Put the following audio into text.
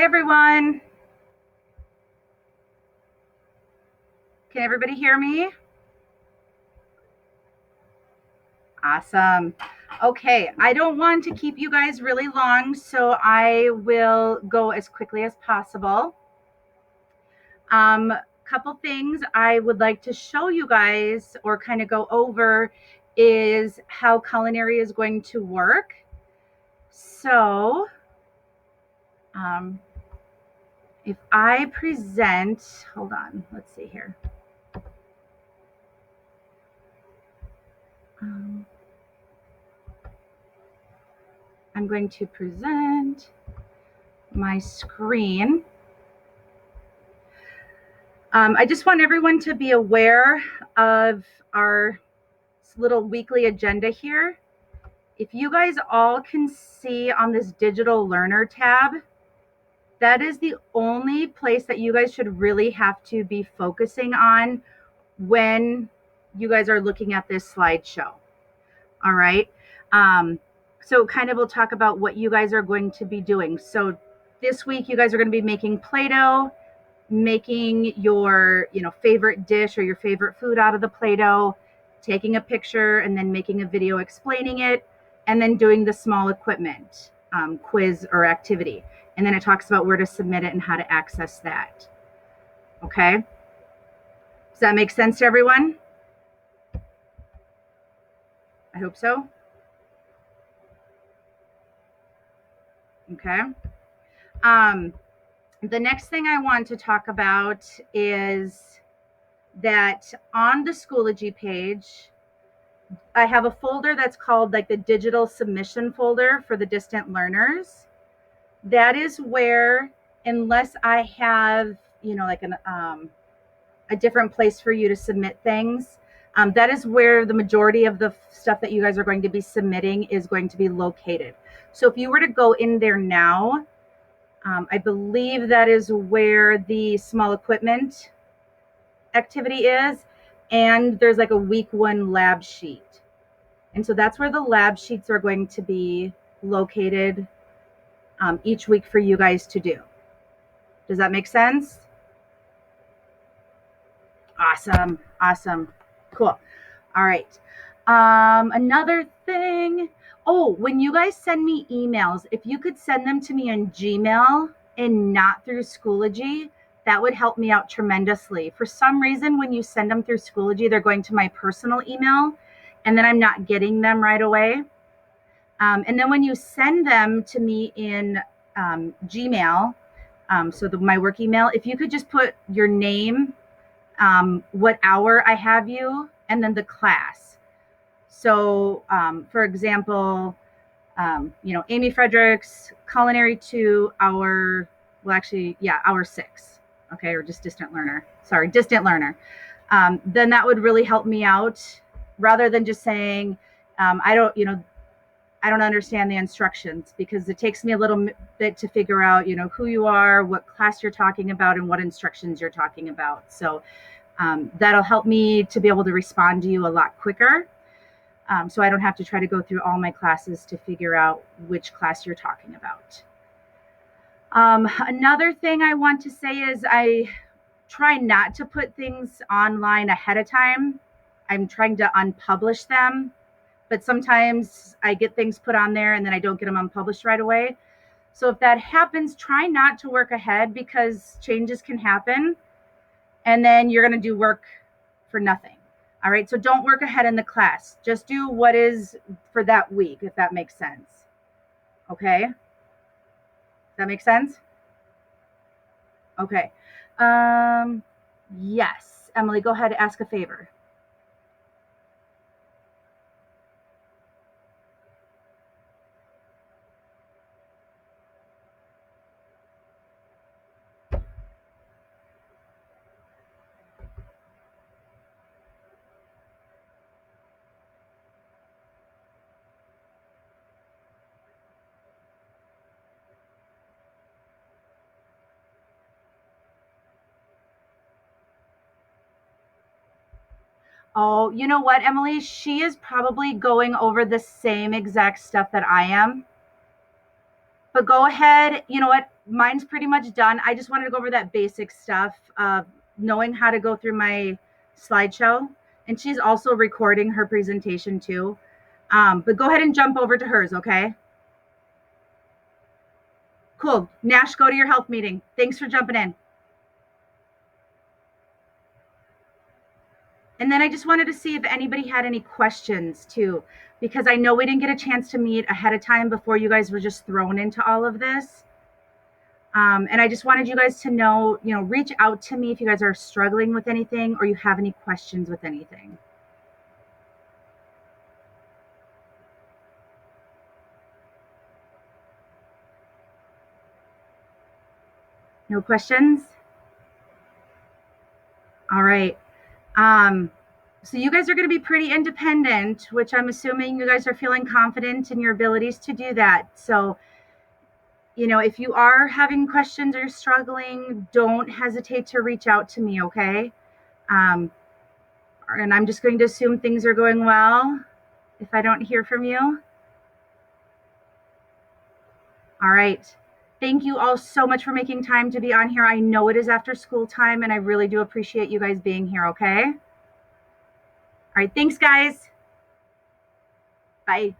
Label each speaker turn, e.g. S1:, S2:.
S1: everyone. Can everybody hear me? Awesome. Okay, I don't want to keep you guys really long, so I will go as quickly as possible. Couple things I would like to show you guys or kind of go over is how Culinary is going to work. So, if I present, hold on, let's see here. I'm going to present my screen. I just want everyone to be aware of our little weekly agenda here. If you guys all can see on this digital learner tab, that is the only place that you guys should really have to be focusing on when you guys are looking at this slideshow. All right. So kind of we'll talk about what you guys are going to be doing. So this week you guys are going to be making Play-Doh, making your favorite dish or your favorite food out of the Play-Doh, taking a picture and then making a video explaining it, and then doing the small equipment quiz or activity. And then it talks about where to submit it and how to access that. Okay? Does that make sense to everyone? I hope so. Okay. The next thing I want to talk about is that on the Schoology page, I have a folder that's called like the digital submission folder for the distant learners. That is where, unless I have, like a different place for you to submit things, that is where the majority of the stuff that you guys are going to be submitting is going to be located. So if you were to go in there now, I believe that is where the small equipment activity is, and there's like a week 1 lab sheet. And so that's where the lab sheets are going to be located each week for you guys to do. Does that make sense? Awesome. Awesome. Cool. All right. Another thing. Oh, when you guys send me emails, if you could send them to me on Gmail and not through Schoology, that would help me out tremendously. For some reason, when you send them through Schoology, they're going to my personal email, and then I'm not getting them right away. And then when you send them to me in Gmail, so my work email, if you could just put your name, what hour I have you, and then the class. So, for example, Amy Fredericks, Culinary 2, hour 6, okay, or just distant learner. Sorry, distant learner. Then that would really help me out, rather than just saying, I don't understand the instructions, because it takes me a little bit to figure out, who you are, what class you're talking about, and what instructions you're talking about. So that'll help me to be able to respond to you a lot quicker. So I don't have to try to go through all my classes to figure out which class you're talking about. Another thing I want to say is I try not to put things online ahead of time. I'm trying to unpublish them, but sometimes I get things put on there and then I don't get them unpublished right away. So if that happens, try not to work ahead, because changes can happen and then you're going to do work for nothing. All right, so don't work ahead in the class. Just do what is for that week, if that makes sense. Okay? Does that make sense? Okay. Yes. Emily, go ahead and ask a favor. Oh, you know what, Emily? She is probably going over the same exact stuff that I am. But go ahead. You know what? Mine's pretty much done. I just wanted to go over that basic stuff of knowing how to go through my slideshow. And she's also recording her presentation too. But go ahead and jump over to hers, okay? Cool. Nash, go to your health meeting. Thanks for jumping in. And then I just wanted to see if anybody had any questions too, because I know we didn't get a chance to meet ahead of time before you guys were just thrown into all of this. And I just wanted you guys to know, reach out to me if you guys are struggling with anything or you have any questions with anything. No questions? All right. So you guys are going to be pretty independent, which I'm assuming you guys are feeling confident in your abilities to do that. So, if you are having questions or struggling, don't hesitate to reach out to me, okay? And I'm just going to assume things are going well if I don't hear from you. All right. Thank you all so much for making time to be on here. I know it is after school time, and I really do appreciate you guys being here, okay? All right. Thanks, guys. Bye.